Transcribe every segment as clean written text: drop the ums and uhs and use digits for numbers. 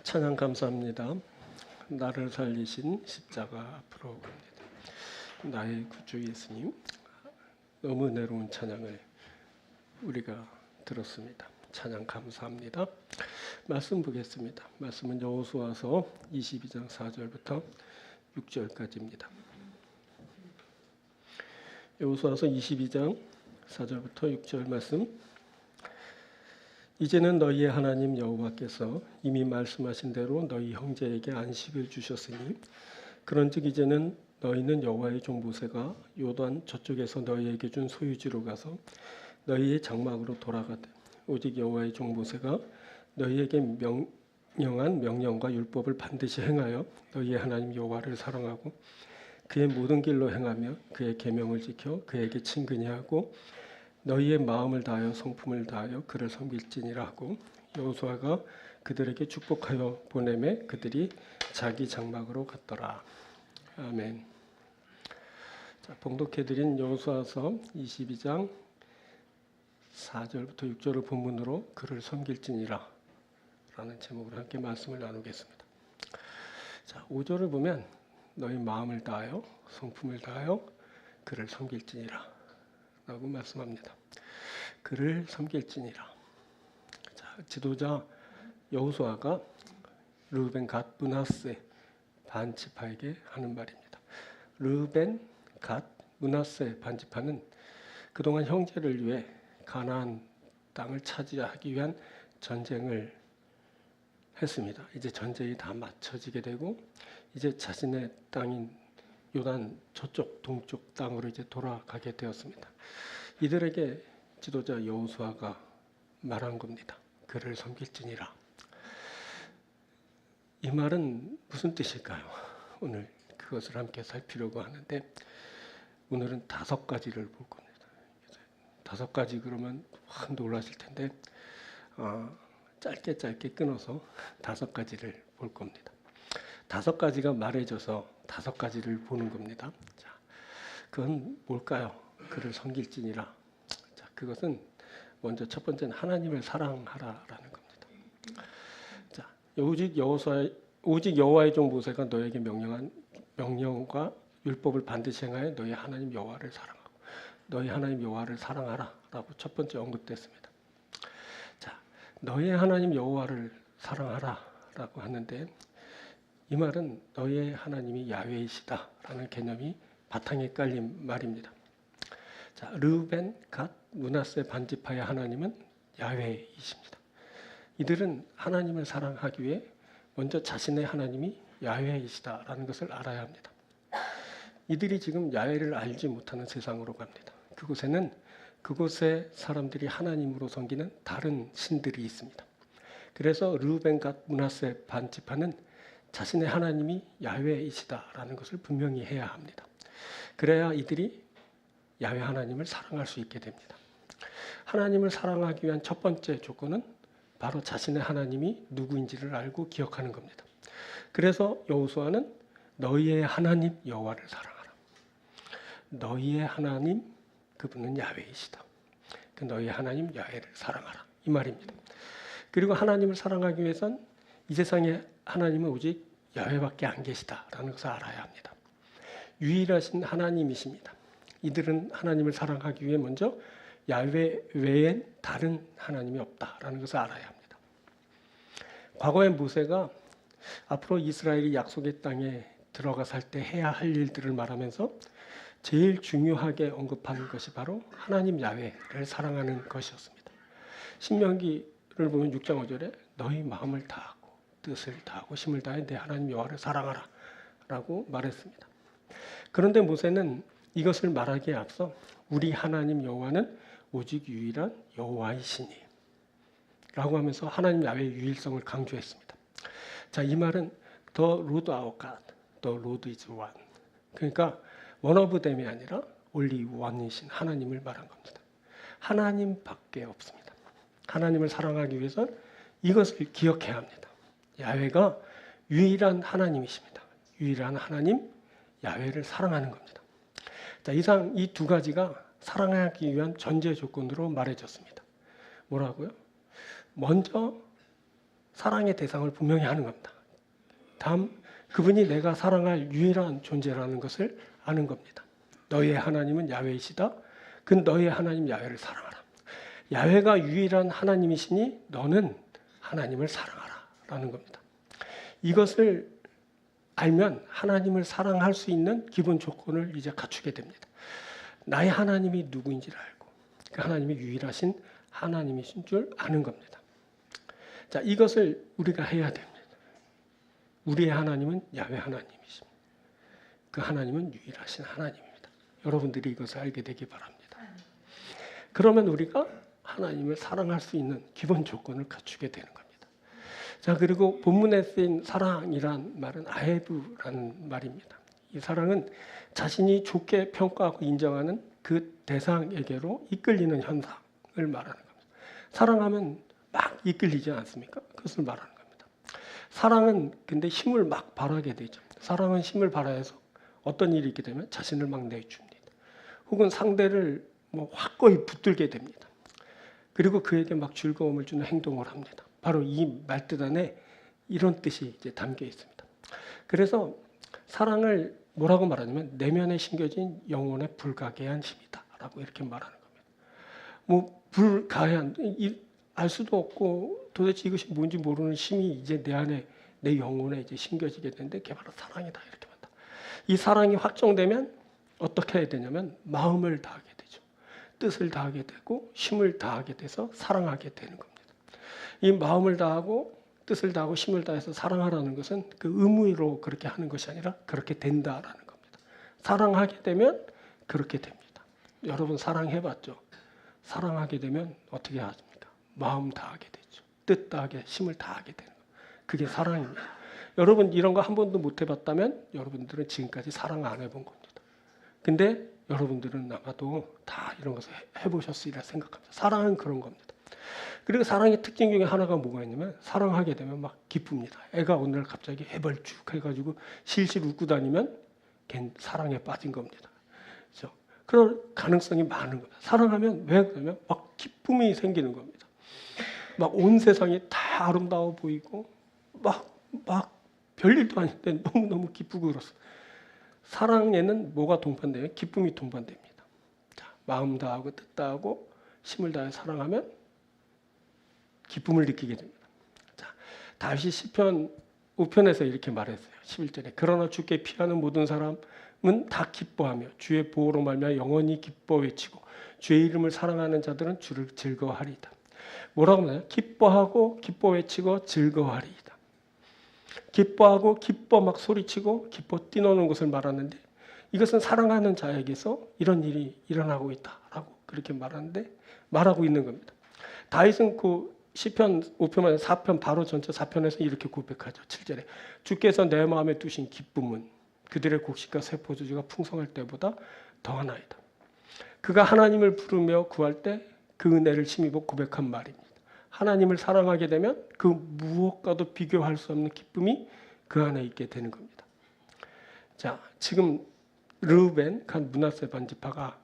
찬양 감사합니다. 나를 살리신 십자가 앞으로 갑니다. 나의 구주 예수님, 너무 은혜로운 찬양을 우리가 들었습니다. 찬양 감사합니다. 말씀 보겠습니다. 말씀은 여호수아서 22장 4절부터 6절까지입니다. 여호수아서 22장 4절부터 6절 말씀. 이제는 너희의 하나님 여호와께서 이미 말씀하신 대로 너희 형제에게 안식을 주셨으니 그런즉 이제는 너희는 여호와의 종 모세가 요단 저쪽에서 너희에게 준 소유지로 가서 너희의 장막으로 돌아가되 오직 여호와의 종 모세가 너희에게 명령한 명령과 율법을 반드시 행하여 너희의 하나님 여호와를 사랑하고 그의 모든 길로 행하며 그의 계명을 지켜 그에게 친근히 하고 너희의 마음을 다하여 성품을 다하여 그를 섬길지니라 하고 여호수아가 그들에게 축복하여 보내매 그들이 자기 장막으로 갔더라. 아멘. 자, 봉독해드린 여호수아서 22장 4절부터 6절을 본문으로 그를 섬길지니라 라는 제목으로 함께 말씀을 나누겠습니다. 자, 5절을 보면 너희 마음을 다하여 성품을 다하여 그를 섬길지니라 라고 말씀합니다. 그를 섬길지니라. 자, 지도자 여호수아가 르우벤 갓 므낫세 반지파에게 하는 말입니다. 르우벤 갓 므낫세 반지파는 그동안 형제를 위해 가나안 땅을 차지하기 위한 전쟁을 했습니다. 이제 전쟁이 다 마쳐지게 되고 이제 자신의 땅인 요단 저쪽 동쪽 땅으로 이제 돌아가게 되었습니다. 이들에게 지도자 여호수아가 말한 겁니다. 그를 섬길지니라. 이 말은 무슨 뜻일까요? 오늘 그것을 함께 살피려고 하는데 오늘은 5가지를 볼 겁니다. 5가지 그러면 확 놀라실 텐데 짧게 끊어서 5가지를 볼 겁니다. 5가지가 말해져서 5가지를 보는 겁니다. 자, 그건 뭘까요? 그를 섬길지니라. 자, 그것은 먼저 첫 번째는 하나님을 사랑하라라는 겁니다. 자, 오직 여호와의 종 모세가 너에게 명령한 명령과 율법을 반드시 행하여 너희 하나님 여호와를 사랑하고 너희 하나님 여호와를 사랑하라라고 첫 번째 언급됐습니다. 자, 너희 하나님 여호와를 사랑하라라고 하는데 이 말은 너희의 하나님이 야훼이시다라는 개념이 바탕에 깔린 말입니다. 자, 르우벤, 갓, 므낫세 반지파의 하나님은 야훼이십니다. 이들은 하나님을 사랑하기 위해 먼저 자신의 하나님이 야훼이시다라는 것을 알아야 합니다. 이들이 지금 야훼를 알지 못하는 세상으로 갑니다. 그곳에 사람들이 하나님으로 섬기는 다른 신들이 있습니다. 그래서 르우벤, 갓, 므낫세 반지파는 자신의 하나님이 야훼이시다라는 것을 분명히 해야 합니다. 그래야 이들이 야훼 하나님을 사랑할 수 있게 됩니다. 하나님을 사랑하기 위한 첫 번째 조건은 바로 자신의 하나님이 누구인지를 알고 기억하는 겁니다. 그래서 여호수아는 너희의 하나님 여호와를 사랑하라. 너희의 하나님 그분은 야훼이시다. 그 너희의 하나님 야훼를 사랑하라 이 말입니다. 그리고 하나님을 사랑하기 위해선 이 세상에 하나님은 오직 야훼밖에 안 계시다라는 것을 알아야 합니다. 유일하신 하나님이십니다. 이들은 하나님을 사랑하기 위해 먼저 야훼 외엔 다른 하나님이 없다라는 것을 알아야 합니다. 과거에 모세가 앞으로 이스라엘이 약속의 땅에 들어가 살 때 해야 할 일들을 말하면서 제일 중요하게 언급한 것이 바로 하나님 야훼를 사랑하는 것이었습니다. 신명기를 보면 6장 5절에 너희 마음을 다하고 뜻을 다하고 힘을 다해 내 하나님 여호와를 사랑하라 라고 말했습니다. 그런데 모세는 이것을 말하기에 앞서 우리 하나님 여호와는 오직 유일한 여호와이시니 라고 하면서 하나님 야훼의 유일성을 강조했습니다. 자, 이 말은 The Lord our God, The Lord is one. 그러니까 one of them이 아니라 only one이신 하나님을 말한 겁니다. 하나님밖에 없습니다. 하나님을 사랑하기 위해서는 이것을 기억해야 합니다. 야훼가 유일한 하나님이십니다. 유일한 하나님 야훼를 사랑하는 겁니다. 자, 이상 이 2가지가 사랑하기 위한 전제 조건으로 말해졌습니다. 뭐라고요? 먼저 사랑의 대상을 분명히 하는 겁니다. 다음, 그분이 내가 사랑할 유일한 존재라는 것을 아는 겁니다. 너의 하나님은 야훼이시다. 그 너의 하나님 야훼를 사랑하라. 야훼가 유일한 하나님이시니 너는 하나님을 사랑하라 라는 겁니다. 이것을 알면 하나님을 사랑할 수 있는 기본 조건을 이제 갖추게 됩니다. 나의 하나님이 누구인지를 알고 그 하나님이 유일하신 하나님이신 줄 아는 겁니다. 자, 이것을 우리가 해야 됩니다. 우리의 하나님은 야훼 하나님이십니다. 그 하나님은 유일하신 하나님입니다. 여러분들이 이것을 알게 되기 바랍니다. 그러면 우리가 하나님을 사랑할 수 있는 기본 조건을 갖추게 되는 겁니다. 자, 그리고 본문에 쓰인 사랑이란 말은 아헤브라는 말입니다. 이 사랑은 자신이 좋게 평가하고 인정하는 그 대상에게로 이끌리는 현상을 말하는 겁니다. 사랑하면 막 이끌리지 않습니까? 그것을 말하는 겁니다. 사랑은 근데 힘을 막 발하게 되죠. 사랑은 힘을 발하여서 어떤 일이 있게 되면 자신을 막 내줍니다. 혹은 상대를 확고히 붙들게 됩니다. 그리고 그에게 막 즐거움을 주는 행동을 합니다. 바로 이 말뜻 안에 이런 뜻이 이제 담겨 있습니다. 그래서 사랑을 뭐라고 말하냐면 내면에 심겨진 영혼의 불가게한 힘이다라고 이렇게 말하는 겁니다. 불가해한 알 수도 없고 도대체 이것이 뭔지 모르는 힘이 이제 내 안에 내 영혼에 이제 심겨지게 되는데 그게 바로 사랑이다 이렇게 말한다. 이 사랑이 확정되면 어떻게 해야 되냐면 마음을 다하게 되죠. 뜻을 다하게 되고 힘을 다하게 돼서 사랑하게 되는 겁니다. 이 마음을 다하고 뜻을 다하고 힘을 다해서 사랑하라는 것은 그 의무로 그렇게 하는 것이 아니라 그렇게 된다라는 겁니다. 사랑하게 되면 그렇게 됩니다. 여러분 사랑해봤죠? 사랑하게 되면 어떻게 하십니까? 마음 다하게 되죠. 뜻 다하게 힘을 다하게 되는 거예요. 그게 사랑입니다. 여러분 이런 거 한 번도 못 해봤다면 여러분들은 지금까지 사랑 안 해본 겁니다. 근데 여러분들은 아마도 다 이런 것을 해보셨으리라 생각합니다. 사랑은 그런 겁니다. 그리고 사랑의 특징 중에 하나가 뭐가 있냐면 사랑하게 되면 막 기쁩니다. 애가 오늘 갑자기 해벌쭉 해가지고 실실 웃고 다니면 걔는 사랑에 빠진 겁니다. 그렇죠? 그런 가능성이 많은 겁니다. 사랑하면 왜 그러면 막 기쁨이 생기는 겁니다. 막 온 세상이 다 아름다워 보이고 막 별일도 아닌데 너무너무 기쁘고 그렇습니다. 사랑에는 뭐가 동반돼요? 기쁨이 동반됩니다. 자, 마음 다하고 뜻 다하고 힘을 다해 사랑하면 기쁨을 느끼게 됩니다. 자, 다윗이 시편 5편에서 이렇게 말했어요. 11절에 그러나 주께 피하는 모든 사람은 다 기뻐하며 주의 보호로 말미암아 영원히 기뻐 외치고 주의 이름을 사랑하는 자들은 주를 즐거워하리이다. 뭐라고 말해요? 기뻐하고 기뻐 외치고 즐거워하리이다. 기뻐하고 기뻐 막 소리치고 기뻐 뛰노는 것을 말하는데 이것은 사랑하는 자에게서 이런 일이 일어나고 있다라고 그렇게 말하고 있는 겁니다. 다윗은 그 시편 5편 4편 바로 전체 4편에서 이렇게 고백하죠. 7절에 주께서 내 마음에 두신 기쁨은 그들의 곡식과 새 포도주가 풍성할 때보다 더하나이다. 그가 하나님을 부르며 구할 때 그 은혜를 힘입어 고백한 말입니다. 하나님을 사랑하게 되면 그 무엇과도 비교할 수 없는 기쁨이 그 안에 있게 되는 겁니다. 자, 지금 르우벤, 갓, 므낫세 반지파가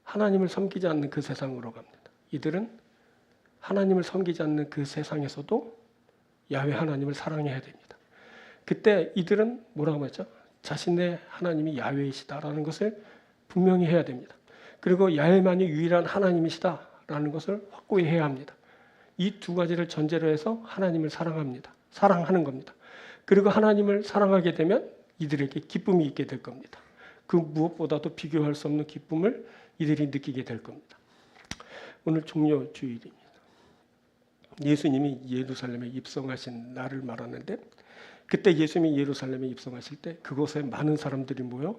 하나님을 섬기지 않는 그 세상으로 갑니다. 이들은 하나님을 섬기지 않는 그 세상에서도 야훼 하나님을 사랑해야 됩니다. 그때 이들은 뭐라고 했죠? 자신의 하나님이 야훼이시다라는 것을 분명히 해야 됩니다. 그리고 야훼만이 유일한 하나님이시다라는 것을 확고히 해야 합니다. 이 두 가지를 전제로 해서 하나님을 사랑하는 겁니다. 그리고 하나님을 사랑하게 되면 이들에게 기쁨이 있게 될 겁니다. 그 무엇보다도 비교할 수 없는 기쁨을 이들이 느끼게 될 겁니다. 오늘 종려 주일입니다. 예수님이 예루살렘에 입성하신 날을 말하는데 그때 예수님이 예루살렘에 입성하실 때 그곳에 많은 사람들이 모여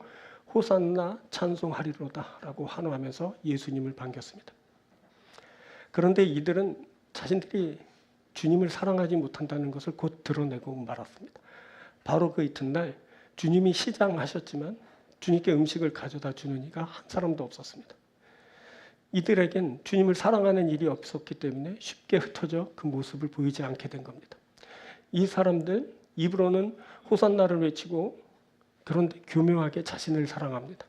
호산나 찬송하리로다 라고 환호하면서 예수님을 반겼습니다. 그런데 이들은 자신들이 주님을 사랑하지 못한다는 것을 곧 드러내고 말았습니다. 바로 그 이튿날 주님이 시장하셨지만 주님께 음식을 가져다 주는 이가 한 사람도 없었습니다. 이들에겐 주님을 사랑하는 일이 없었기 때문에 쉽게 흩어져 그 모습을 보이지 않게 된 겁니다. 이 사람들 입으로는 호산나를 외치고 그런데 교묘하게 자신을 사랑합니다.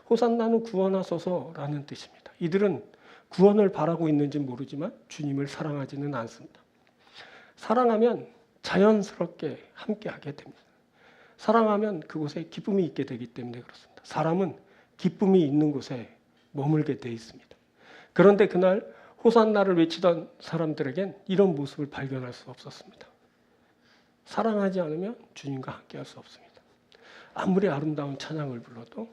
호산나는 구원하소서라는 뜻입니다. 이들은 구원을 바라고 있는지 모르지만 주님을 사랑하지는 않습니다. 사랑하면 자연스럽게 함께하게 됩니다. 사랑하면 그곳에 기쁨이 있게 되기 때문에 그렇습니다. 사람은 기쁨이 있는 곳에 머물게 돼 있습니다. 그런데 그날 호산나를 외치던 사람들에겐 이런 모습을 발견할 수 없었습니다. 사랑하지 않으면 주님과 함께할 수 없습니다. 아무리 아름다운 찬양을 불러도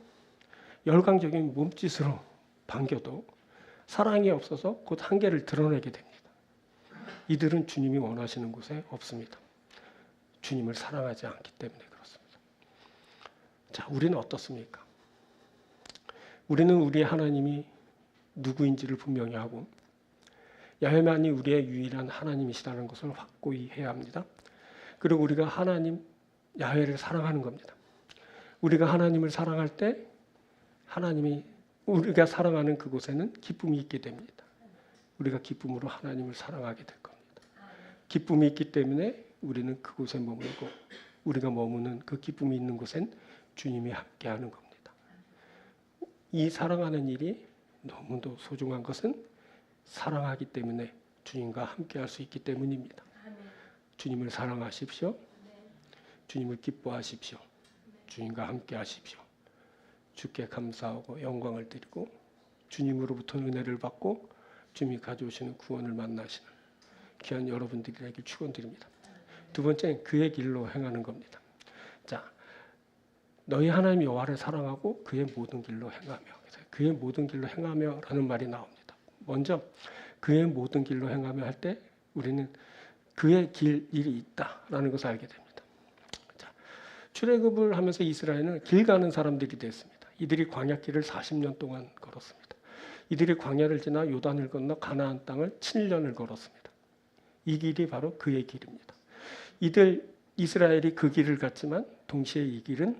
열광적인 몸짓으로 반겨도 사랑이 없어서 곧 한계를 드러내게 됩니다. 이들은 주님이 원하시는 곳에 없습니다. 주님을 사랑하지 않기 때문에 그렇습니다. 자, 우리는 어떻습니까? 우리는 우리의 하나님이 누구인지를 분명히 하고 야훼만이 우리의 유일한 하나님이시라는 것을 확고히 해야 합니다. 그리고 우리가 하나님 야훼를 사랑하는 겁니다. 우리가 하나님을 사랑할 때 하나님이 우리가 사랑하는 그곳에는 기쁨이 있게 됩니다. 우리가 기쁨으로 하나님을 사랑하게 될 겁니다. 기쁨이 있기 때문에 우리는 그곳에 머물고 우리가 머무는 그 기쁨이 있는 곳엔 주님이 함께하는 겁니다. 이 사랑하는 일이 너무도 소중한 것은 사랑하기 때문에 주님과 함께할 수 있기 때문입니다. 주님을 사랑하십시오. 주님을 기뻐하십시오. 주님과 함께하십시오. 주께 감사하고 영광을 드리고 주님으로부터 은혜를 받고 주님이 가져오시는 구원을 만나시는 귀한 여러분들이 되길 축원드립니다. 두 번째는 그의 길로 행하는 겁니다. 자, 너희 하나님 여호와를 사랑하고 그의 모든 길로 행하며, 그의 모든 길로 행하며라는 말이 나옵니다. 먼저 그의 모든 길로 행하며 할 때 우리는 그의 길이 있다라는 것을 알게 됩니다. 자, 출애굽을 하면서 이스라엘은 길 가는 사람들이 됐습니다. 이들이 광야길을 40년 동안 걸었습니다. 이들이 광야를 지나 요단을 건너 가나안 땅을 7년을 걸었습니다. 이 길이 바로 그의 길입니다. 이스라엘이 그 길을 갔지만 동시에 이 길은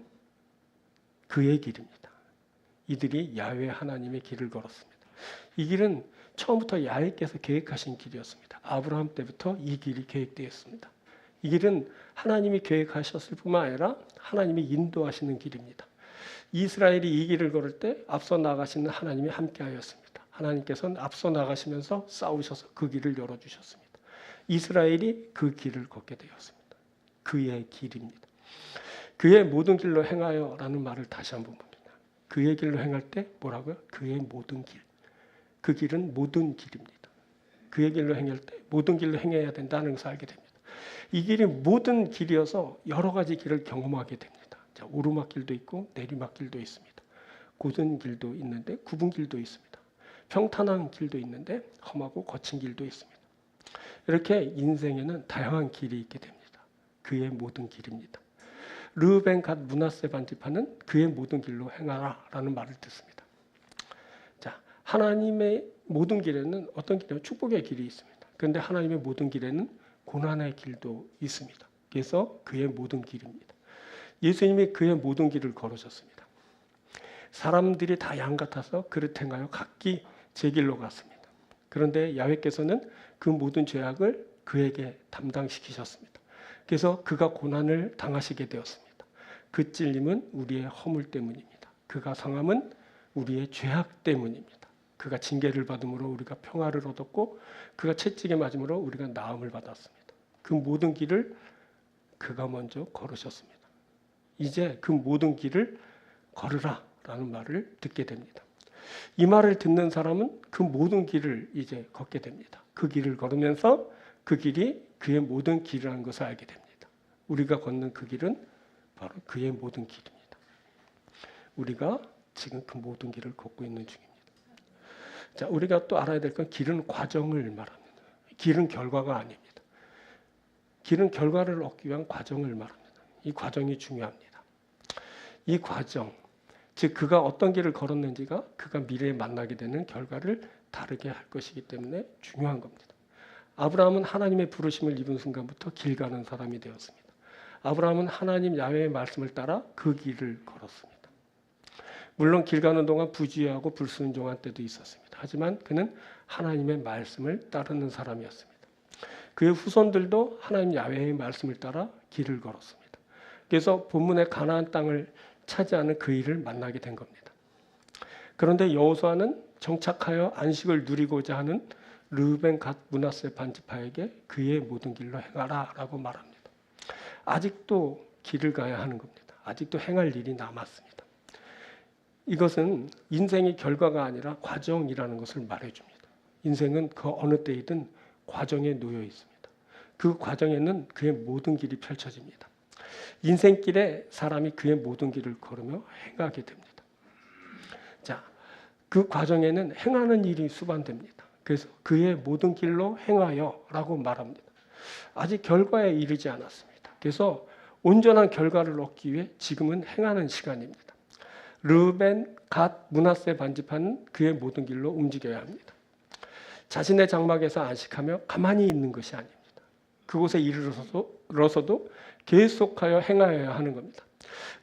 그의 길입니다. 이들이 야훼 하나님의 길을 걸었습니다. 이 길은 처음부터 야훼께서 계획하신 길이었습니다. 아브라함 때부터 이 길이 계획되었습니다. 이 길은 하나님이 계획하셨을 뿐만 아니라 하나님이 인도하시는 길입니다. 이스라엘이 이 길을 걸을 때 앞서 나가시는 하나님이 함께하였습니다. 하나님께서는 앞서 나가시면서 싸우셔서 그 길을 열어주셨습니다. 이스라엘이 그 길을 걷게 되었습니다. 그의 길입니다. 그의 모든 길로 행하여라는 말을 다시 한번 봅니다. 그의 길로 행할 때 뭐라고요? 그의 모든 길. 그 길은 모든 길입니다. 그의 길로 행할 때 모든 길로 행해야 된다는 것을 알게 됩니다. 이 길이 모든 길이어서 여러 가지 길을 경험하게 됩니다. 자, 오르막길도 있고 내리막길도 있습니다. 곧은 길도 있는데 굽은 길도 있습니다. 평탄한 길도 있는데 험하고 거친 길도 있습니다. 이렇게 인생에는 다양한 길이 있게 됩니다. 그의 모든 길입니다. 르우벤 갓 므낫세 반지파는 그의 모든 길로 행하라라는 말을 듣습니다. 자, 하나님의 모든 길에는 어떤 길이냐면 축복의 길이 있습니다. 그런데 하나님의 모든 길에는 고난의 길도 있습니다. 그래서 그의 모든 길입니다. 예수님이 그의 모든 길을 걸으셨습니다. 사람들이 다 양 같아서 그릇 행하여 각기 제 길로 갔습니다. 그런데 야훼께서는 그 모든 죄악을 그에게 담당시키셨습니다. 그래서 그가 고난을 당하시게 되었습니다. 그 찔림은 우리의 허물 때문입니다. 그가 상함은 우리의 죄악 때문입니다. 그가 징계를 받음으로 우리가 평화를 얻었고 그가 채찍에 맞음으로 우리가 나음을 받았습니다. 그 모든 길을 그가 먼저 걸으셨습니다. 이제 그 모든 길을 걸으라라는 말을 듣게 됩니다. 이 말을 듣는 사람은 그 모든 길을 이제 걷게 됩니다. 그 길을 걸으면서 그 길이 그의 모든 길이라는 것을 알게 됩니다. 우리가 걷는 그 길은 바로 그의 모든 길입니다. 우리가 지금 그 모든 길을 걷고 있는 중입니다. 자, 우리가 또 알아야 될 건 길은 과정을 말합니다. 길은 결과가 아닙니다. 길은 결과를 얻기 위한 과정을 말합니다. 이 과정이 중요합니다. 이 과정, 즉 그가 어떤 길을 걸었는지가 그가 미래에 만나게 되는 결과를 다르게 할 것이기 때문에 중요한 겁니다. 아브라함은 하나님의 부르심을 입은 순간부터 길 가는 사람이 되었습니다. 아브라함은 하나님 야훼의 말씀을 따라 그 길을 걸었습니다. 물론 길 가는 동안 부주의하고 불순종한 때도 있었습니다. 하지만 그는 하나님의 말씀을 따르는 사람이었습니다. 그의 후손들도 하나님 야훼의 말씀을 따라 길을 걸었습니다. 그래서 본문의 가나안 땅을 차지하는 그 일을 만나게 된 겁니다. 그런데 여호수아는 정착하여 안식을 누리고자 하는 르우벤 갓 므낫세 반지파에게 그의 모든 길로 행하라 라고 말합니다. 아직도 길을 가야 하는 겁니다. 아직도 행할 일이 남았습니다. 이것은 인생의 결과가 아니라 과정이라는 것을 말해줍니다. 인생은 그 어느 때이든 과정에 놓여 있습니다. 그 과정에는 그의 모든 길이 펼쳐집니다. 인생길에 사람이 그의 모든 길을 걸으며 행하게 됩니다. 자, 그 과정에는 행하는 일이 수반됩니다. 그래서 그의 모든 길로 행하여 라고 말합니다. 아직 결과에 이르지 않았습니다. 그래서 온전한 결과를 얻기 위해 지금은 행하는 시간입니다. 르우벤 갓 므낫세 반지파는 그의 모든 길로 움직여야 합니다. 자신의 장막에서 안식하며 가만히 있는 것이 아닙니다. 그곳에 이르러서도 계속하여 행하여야 하는 겁니다.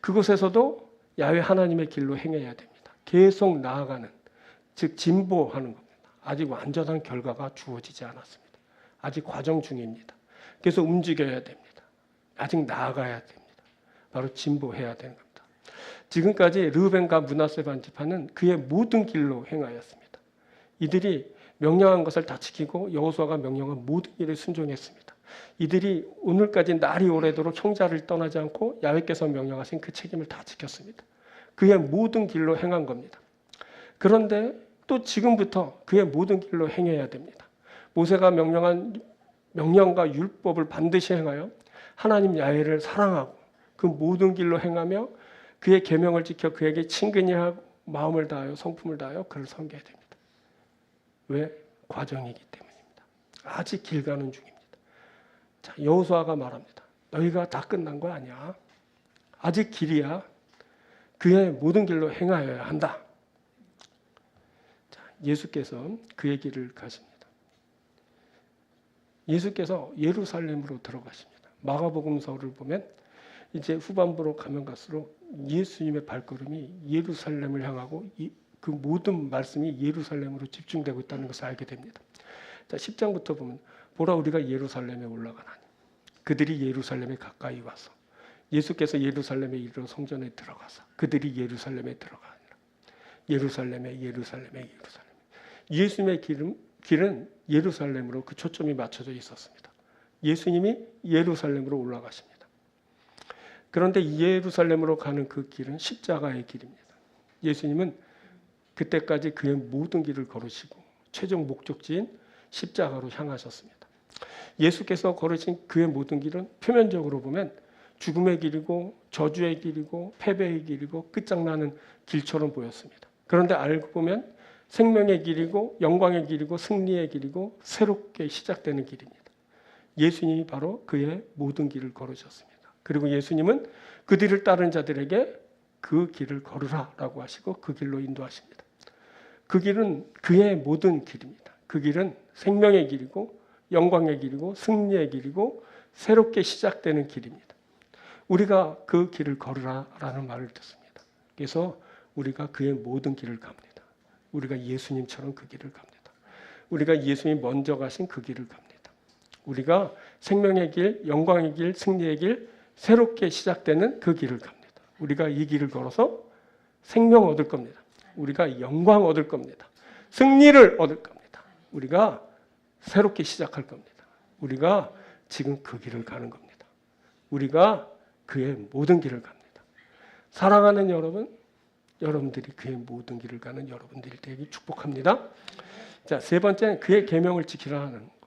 그곳에서도 야훼 하나님의 길로 행해야 됩니다. 계속 나아가는, 즉 진보하는 겁니다. 아직 완전한 결과가 주어지지 않았습니다. 아직 과정 중입니다. 그래서 움직여야 됩니다. 아직 나아가야 됩니다. 바로 진보해야 되는 겁니다. 지금까지 르우벤과 므낫세 반지파는 그의 모든 길로 행하였습니다. 이들이 명령한 것을 다 지키고 여호수아가 명령한 모든 일에 순종했습니다. 이들이 오늘까지 날이 오래도록 형제를 떠나지 않고 야훼께서 명령하신 그 책임을 다 지켰습니다. 그의 모든 길로 행한 겁니다. 그런데 또 지금부터 그의 모든 길로 행해야 됩니다. 모세가 명령한 명령과 율법을 반드시 행하여 하나님 야훼를 사랑하고 그 모든 길로 행하며 그의 계명을 지켜 그에게 친근히 하고 마음을 다하여 성품을 다하여 그를 섬겨야 됩니다. 왜? 과정이기 때문입니다. 아직 길 가는 중입니다. 자, 여호수아가 말합니다. 너희가 다 끝난 거 아니야. 아직 길이야. 그의 모든 길로 행하여야 한다. 자, 예수께서 그의 길을 가십니다. 예수께서 예루살렘으로 들어가십니다. 마가복음서를 보면 이제 후반부로 가면 갈수록 예수님의 발걸음이 예루살렘을 향하고 그 모든 말씀이 예루살렘으로 집중되고 있다는 것을 알게 됩니다. 자, 10장부터 보면 보라 우리가 예루살렘에 올라가나니 그들이 예루살렘에 가까이 와서 예수께서 예루살렘에 이르러 성전에 들어가서 그들이 예루살렘에 들어가니라. 예루살렘에 예수님의 길은 예루살렘으로 그 초점이 맞춰져 있었습니다. 예수님이 예루살렘으로 올라가십니다. 그런데 예루살렘으로 가는 그 길은 십자가의 길입니다. 예수님은 그때까지 그의 모든 길을 걸으시고 최종 목적지인 십자가로 향하셨습니다. 예수께서 걸으신 그의 모든 길은 표면적으로 보면 죽음의 길이고 저주의 길이고 패배의 길이고 끝장나는 길처럼 보였습니다. 그런데 알고 보면 생명의 길이고 영광의 길이고 승리의 길이고 새롭게 시작되는 길입니다. 예수님이 바로 그의 모든 길을 걸으셨습니다. 그리고 예수님은 그 뒤를 따른 자들에게 그 길을 걸으라라고 하시고 그 길로 인도하십니다. 그 길은 그의 모든 길입니다. 그 길은 생명의 길이고 영광의 길이고 승리의 길이고 새롭게 시작되는 길입니다. 우리가 그 길을 걸으라라는 말을 듣습니다. 그래서 우리가 그의 모든 길을 갑니다. 우리가 예수님처럼 그 길을 갑니다. 우리가 예수님이 먼저 가신 그 길을 갑니다. 우리가 생명의 길, 영광의 길, 승리의 길, 새롭게 시작되는 그 길을 갑니다. 우리가 이 길을 걸어서 생명 얻을 겁니다. 우리가 영광 얻을 겁니다. 승리를 얻을 겁니다. 우리가 새롭게 시작할 겁니다. 우리가 지금 그 길을 가는 겁니다. 우리가 그의 모든 길을 갑니다. 사랑하는 여러분, 여러분들이 그의 모든 길을 가는 여러분들이 되기 축복합니다. 자, 세 번째는 그의 계명을 지키라는 겁니다.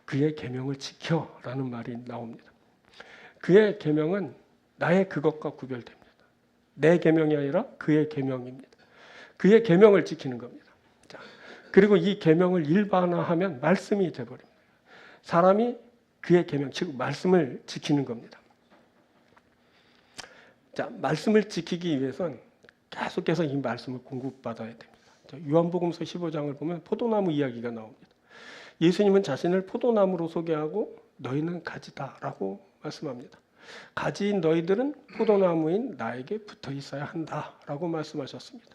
그의 계명을 지켜라는 말이 나옵니다. 그의 계명은 나의 그것과 구별됩니다. 내 계명이 아니라 그의 계명입니다. 그의 계명을 지키는 겁니다. 자, 그리고 이 계명을 일반화하면 말씀이 되어버립니다. 사람이 그의 계명, 즉 말씀을 지키는 겁니다. 자, 말씀을 지키기 위해서는 계속해서 이 말씀을 공급받아야 됩니다. 자, 요한복음서 15장을 보면 포도나무 이야기가 나옵니다. 예수님은 자신을 포도나무로 소개하고 너희는 가지다라고 말씀합니다. 가지인 너희들은 포도나무인 나에게 붙어 있어야 한다라고 말씀하셨습니다.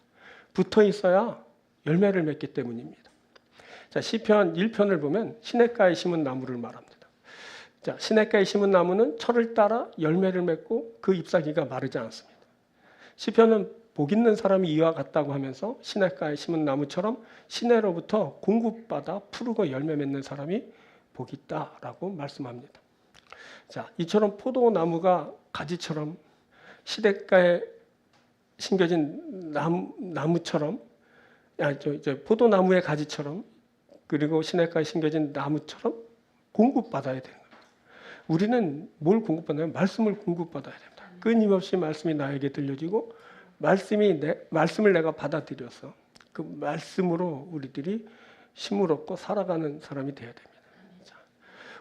붙어 있어야 열매를 맺기 때문입니다. 자, 시편 1편을 보면 시냇가에 심은 나무를 말합니다. 자, 시냇가에 심은 나무는 철을 따라 열매를 맺고 그 잎사귀가 마르지 않습니다. 시편은 복 있는 사람이 이와 같다고 하면서 시냇가에 심은 나무처럼 시내로부터 공급받아 푸르고 열매 맺는 사람이 복이 있다라고 말씀합니다. 자, 이처럼 포도나무가 가지처럼 시냇가에 심겨진 나무처럼, 포도나무의 가지처럼, 그리고 시냇가에 심겨진 나무처럼 공급받아야 되는 겁니다. 우리는 뭘 공급받나요? 말씀을 공급받아야 됩니다. 끊임없이 말씀이 나에게 들려지고 말씀을 내가 받아들여서 그 말씀으로 우리들이 힘을 얻고 살아가는 사람이 되어야 됩니다. 자,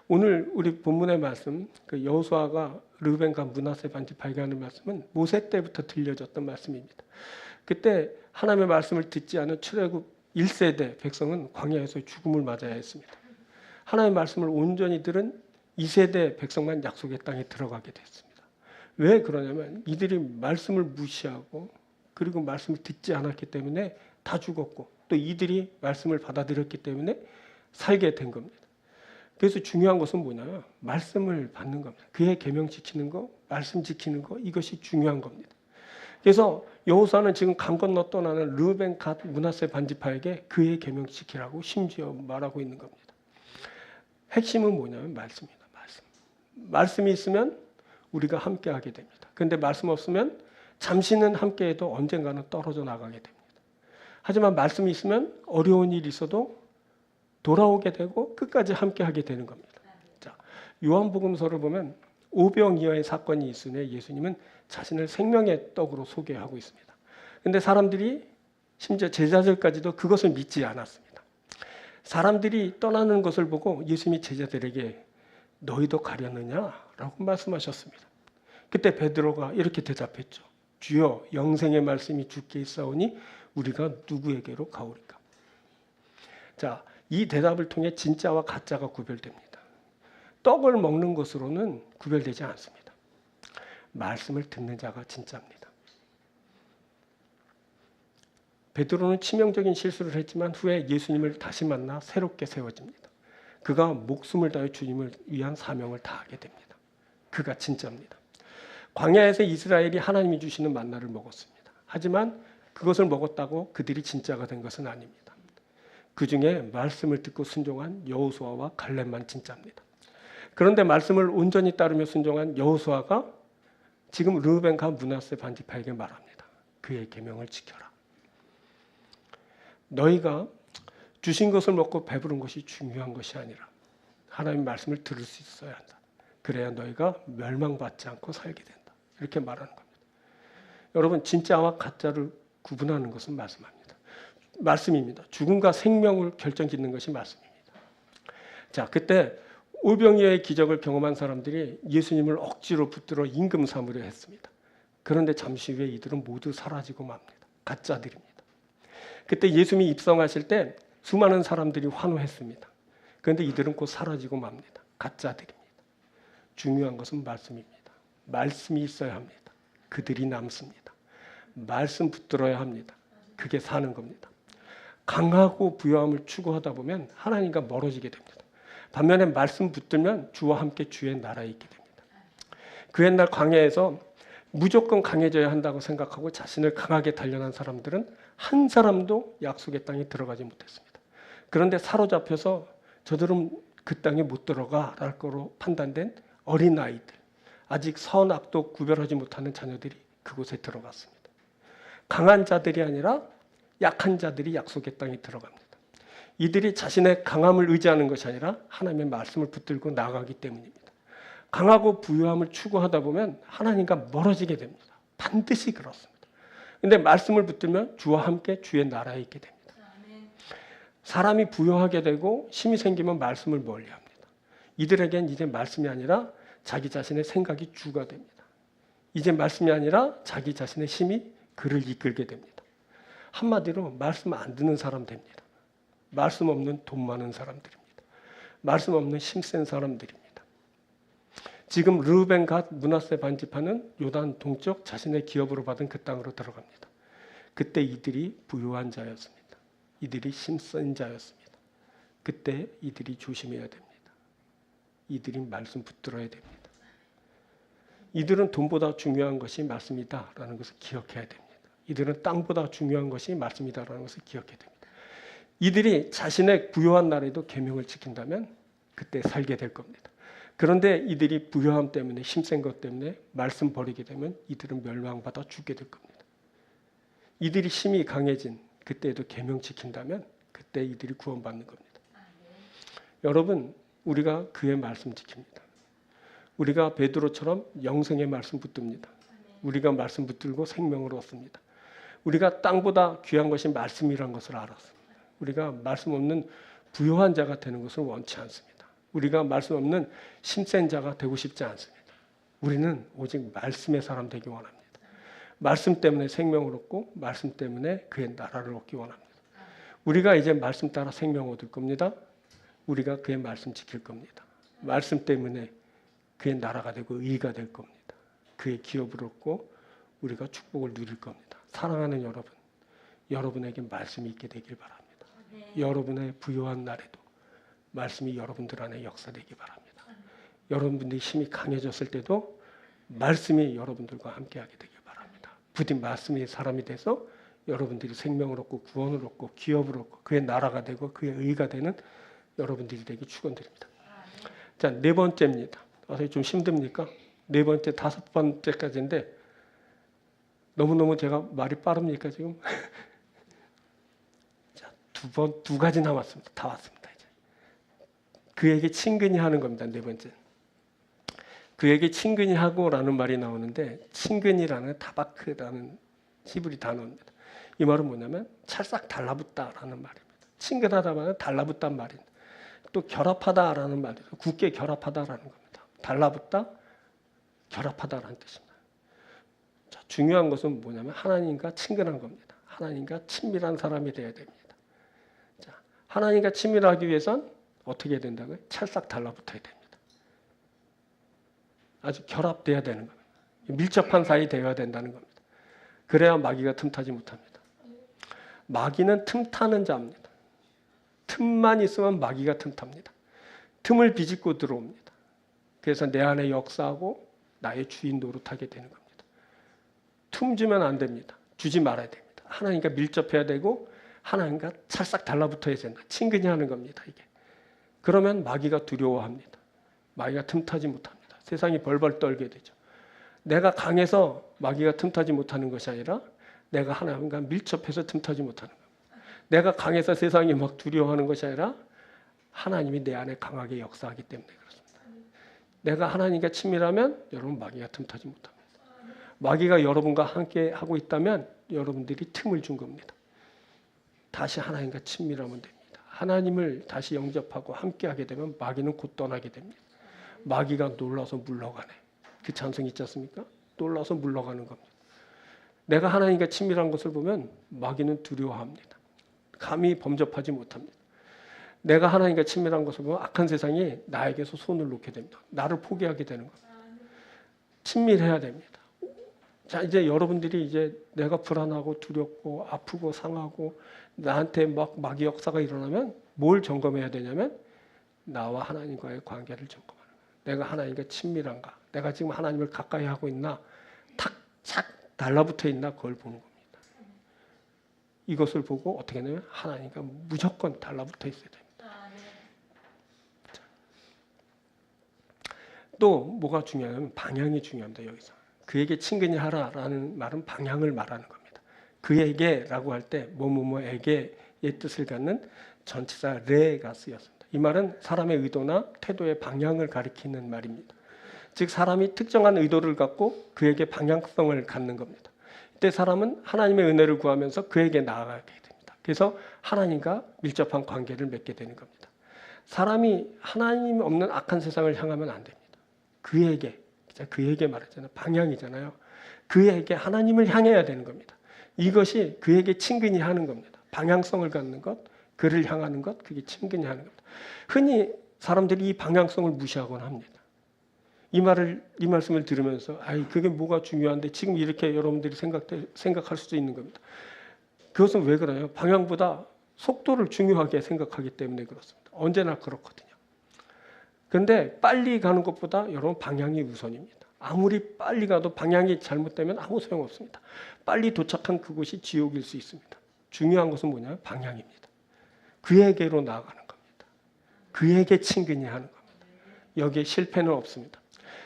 오늘 우리 본문의 말씀, 그 여호수아가 르우벤과 므낫세 반지파에게 하는 말씀은 모세 때부터 들려졌던 말씀입니다. 그때 하나님의 말씀을 듣지 않은 출애굽 1세대 백성은 광야에서 죽음을 맞아야 했습니다. 하나님의 말씀을 온전히 들은 2세대 백성만 약속의 땅에 들어가게 됐습니다. 왜 그러냐면 이들이 말씀을 무시하고 그리고 말씀을 듣지 않았기 때문에 다 죽었고, 또 이들이 말씀을 받아들였기 때문에 살게 된 겁니다. 그래서 중요한 것은 뭐냐? 말씀을 받는 겁니다. 그의 계명 지키는 거, 말씀 지키는 거, 이것이 중요한 겁니다. 그래서 여호수아는 지금 강 건너 떠나는 르우벤, 갓, 므낫세 반지파에게 그의 계명 지키라고 심지어 말하고 있는 겁니다. 핵심은 뭐냐면 말씀입니다. 말씀이 있으면 우리가 함께하게 됩니다. 그런데 말씀 없으면 잠시는 함께해도 언젠가는 떨어져 나가게 됩니다. 하지만 말씀이 있으면 어려운 일이 있어도 돌아오게 되고 끝까지 함께하게 되는 겁니다. 자, 요한복음서를 보면 오병이어의 사건이 있으며 예수님은 자신을 생명의 떡으로 소개하고 있습니다. 그런데 사람들이, 심지어 제자들까지도 그것을 믿지 않았습니다. 사람들이 떠나는 것을 보고 예수님이 제자들에게 너희도 가려느냐라고 말씀하셨습니다. 그때 베드로가 이렇게 대답했죠. 주여, 영생의 말씀이 주께 있사오니 우리가 누구에게로 가오리까? 자, 이 대답을 통해 진짜와 가짜가 구별됩니다. 떡을 먹는 것으로는 구별되지 않습니다. 말씀을 듣는 자가 진짜입니다. 베드로는 치명적인 실수를 했지만 후에 예수님을 다시 만나 새롭게 세워집니다. 그가 목숨을 다해 주님을 위한 사명을 다하게 됩니다. 그가 진짜입니다. 광야에서 이스라엘이 하나님이 주시는 만나를 먹었습니다. 하지만 그것을 먹었다고 그들이 진짜가 된 것은 아닙니다. 그 중에 말씀을 듣고 순종한 여호수아와 갈렙만 진짜입니다. 그런데 말씀을 온전히 따르며 순종한 여호수아가 지금 르우벤과 므낫세 반지파에게 말합니다. 그의 계명을 지켜라. 너희가 주신 것을 먹고 배부른 것이 중요한 것이 아니라 하나님의 말씀을 들을 수 있어야 한다. 그래야 너희가 멸망받지 않고 살게 된다. 이렇게 말하는 겁니다. 여러분, 진짜와 가짜를 구분하는 것은 말씀입니다. 죽음과 생명을 결정짓는 것이 말씀입니다. 자, 그때 오병이어의 기적을 경험한 사람들이 예수님을 억지로 붙들어 임금 삼으려 했습니다. 그런데 잠시 후에 이들은 모두 사라지고 맙니다. 가짜들입니다. 그때 예수님이 입성하실 때 수많은 사람들이 환호했습니다. 그런데 이들은 곧 사라지고 맙니다. 가짜들입니다. 중요한 것은 말씀입니다. 말씀이 있어야 합니다. 그들이 남습니다. 말씀 붙들어야 합니다. 그게 사는 겁니다. 강하고 부요함을 추구하다 보면 하나님과 멀어지게 됩니다. 반면에 말씀 붙들면 주와 함께 주의 나라에 있게 됩니다. 그 옛날 광야에서 무조건 강해져야 한다고 생각하고 자신을 강하게 단련한 사람들은 한 사람도 약속의 땅에 들어가지 못했습니다. 그런데 사로잡혀서 저들은 그 땅에 못 들어가랄 거로 판단된 어린아이들, 아직 선악도 구별하지 못하는 자녀들이 그곳에 들어갔습니다. 강한 자들이 아니라 약한 자들이 약속의 땅에 들어갑니다. 이들이 자신의 강함을 의지하는 것이 아니라 하나님의 말씀을 붙들고 나가기 때문입니다. 강하고 부유함을 추구하다 보면 하나님과 멀어지게 됩니다. 반드시 그렇습니다. 그런데 말씀을 붙들면 주와 함께 주의 나라에 있게 됩니다. 사람이 부유하게 되고 힘이 생기면 말씀을 멀리합니다. 이들에겐 이제 말씀이 아니라 자기 자신의 생각이 주가 됩니다. 이제 말씀이 아니라 자기 자신의 힘이 그를 이끌게 됩니다. 한마디로 말씀 안 듣는 사람 됩니다. 말씀 없는 돈 많은 사람들입니다. 말씀 없는 힘센 사람들입니다. 지금 르우벤, 갓, 므낫세 반지파는 요단 동쪽 자신의 기업으로 받은 그 땅으로 들어갑니다. 그때 이들이 부유한 자였습니다. 이들이 힘센 자였습니다. 그때 이들이 조심해야 됩니다. 이들이 말씀 붙들어야 됩니다. 이들은 돈보다 중요한 것이 말씀이다라는 것을 기억해야 됩니다. 이들은 땅보다 중요한 것이 말씀이다라는 것을 기억해야 됩니다. 이들이 자신의 부요한 날에도 계명을 지킨다면 그때 살게 될 겁니다. 그런데 이들이 부요함 때문에 힘센 것 때문에 말씀 버리게 되면 이들은 멸망받아 죽게 될 겁니다. 이들이 힘이 강해진 그때에도 계명 지킨다면 그때 이들이 구원받는 겁니다. 여러분, 우리가 그의 말씀 지킵니다. 우리가 베드로처럼 영생의 말씀 붙듭니다. 우리가 말씀 붙들고 생명을 얻습니다. 우리가 땅보다 귀한 것이 말씀이란 것을 알았습니다. 우리가 말씀 없는 부요한 자가 되는 것을 원치 않습니다. 우리가 말씀 없는 힘센 자가 되고 싶지 않습니다. 우리는 오직 말씀의 사람 되기 원합니다. 말씀 때문에 생명을 얻고 말씀 때문에 그의 나라를 얻기 원합니다. 우리가 이제 말씀 따라 생명 얻을 겁니다. 우리가 그의 말씀 지킬 겁니다. 말씀 때문에 그의 나라가 되고 의가 될 겁니다. 그의 기업을 얻고 우리가 축복을 누릴 겁니다. 사랑하는 여러분, 여러분에게 말씀이 있게 되길 바랍니다. 여러분의 부요한 날에도 말씀이 여러분들 안에 역사되기 바랍니다. 여러분들이 힘이 강해졌을 때도 말씀이 여러분들과 함께하게 되길 바랍니다. 부디 말씀이 사람이 돼서 여러분들이 생명을 얻고 구원을 얻고 기업을 얻고 그의 나라가 되고 그의 의가 되는 여러분들이 되기 축원드립니다. 자, 네 번째입니다. 좀 힘듭니까? 네 번째, 다섯 번째까지인데 너무너무 제가 말이 빠릅니까 지금? 자, 두 가지 남았습니다. 다 왔습니다. 이제. 그에게 친근히 하는 겁니다. 네 번째. 그에게 친근히 하고라는 말이 나오는데 친근이라는 타바크라는 히브리 단어입니다. 이 말은 뭐냐면 찰싹 달라붙다라는 말입니다. 친근하다는 달라붙단 말입니다. 또 결합하다라는 말이에요. 굳게 결합하다라는 겁니다. 달라붙다, 결합하다라는 뜻입니다. 자, 중요한 것은 뭐냐면 하나님과 친근한 겁니다. 하나님과 친밀한 사람이 되어야 됩니다. 자, 하나님과 친밀하기 위해선 어떻게 해야 된다고요? 찰싹 달라붙어야 됩니다. 아주 결합돼야 되는 겁니다. 밀접한 사이 되어야 된다는 겁니다. 그래야 마귀가 틈타지 못합니다. 마귀는 틈타는 자입니다. 틈만 있으면 마귀가 틈탑니다. 틈을 비집고 들어옵니다. 그래서 내 안에 역사하고 나의 주인 노릇하게 되는 겁니다. 틈 주면 안 됩니다. 주지 말아야 됩니다. 하나님과 밀접해야 되고 하나님과 찰싹 달라붙어야 된다. 친근히 하는 겁니다. 이게. 그러면 마귀가 두려워합니다. 마귀가 틈타지 못합니다. 세상이 벌벌 떨게 되죠. 내가 강해서 마귀가 틈타지 못하는 것이 아니라 내가 하나님과 밀접해서 틈타지 못하는 겁니다. 내가 강해서 세상이 막 두려워하는 것이 아니라 하나님이 내 안에 강하게 역사하기 때문에 그렇습니다. 내가 하나님과 친밀하면 여러분 마귀가 틈타지 못합니다. 마귀가 여러분과 함께 하고 있다면 여러분들이 틈을 준 겁니다. 다시 하나님과 친밀하면 됩니다. 하나님을 다시 영접하고 함께하게 되면 마귀는 곧 떠나게 됩니다. 마귀가 놀라서 물러가네. 그 찬송이 있지 않습니까? 놀라서 물러가는 겁니다. 내가 하나님과 친밀한 것을 보면 마귀는 두려워합니다. 감히 범접하지 못합니다. 내가 하나님과 친밀한 것을 보면 악한 세상이 나에게서 손을 놓게 됩니다. 나를 포기하게 되는 겁니다. 친밀해야 됩니다. 자, 이제 여러분들이 이제 내가 불안하고 두렵고 아프고 상하고 나한테 막 마귀 역사가 일어나면 뭘 점검해야 되냐면 나와 하나님과의 관계를 점검하는 거예요. 내가 하나님과 친밀한가? 내가 지금 하나님을 가까이 하고 있나? 탁착 달라붙어 있나? 그걸 보는 겁니다. 이것을 보고 어떻게 하냐면 하나님과 무조건 달라붙어 있어야 됩니다. 또 뭐가 중요하냐면 방향이 중요합니다. 여기서 그에게 친근히 하라라는 말은 방향을 말하는 겁니다. 그에게라고 할 때 뭐뭐뭐에게의 뜻을 갖는 전치사 레가 쓰였습니다. 이 말은 사람의 의도나 태도의 방향을 가리키는 말입니다. 즉 사람이 특정한 의도를 갖고 그에게 방향성을 갖는 겁니다. 이때 사람은 하나님의 은혜를 구하면서 그에게 나아가게 됩니다. 그래서 하나님과 밀접한 관계를 맺게 되는 겁니다. 사람이 하나님 없는 악한 세상을 향하면 안 됩니다. 그에게 말했잖아요. 방향이잖아요. 그에게 하나님을 향해야 되는 겁니다. 이것이 그에게 친근히 하는 겁니다. 방향성을 갖는 것, 그를 향하는 것, 그게 친근히 하는 겁니다. 흔히 사람들이 이 방향성을 무시하곤 합니다. 이 말씀을 들으면서 그게 뭐가 중요한데 지금 이렇게 여러분들이 생각할 수도 있는 겁니다. 그것은 왜 그래요? 방향보다 속도를 중요하게 생각하기 때문에 그렇습니다. 언제나 그렇거든요. 그런데 빨리 가는 것보다 여러분 방향이 우선입니다. 아무리 빨리 가도 방향이 잘못되면 아무 소용없습니다. 빨리 도착한 그곳이 지옥일 수 있습니다. 중요한 것은 뭐냐면 방향입니다. 그에게로 나아가는 겁니다. 그에게 친근히 하는 겁니다. 여기에 실패는 없습니다.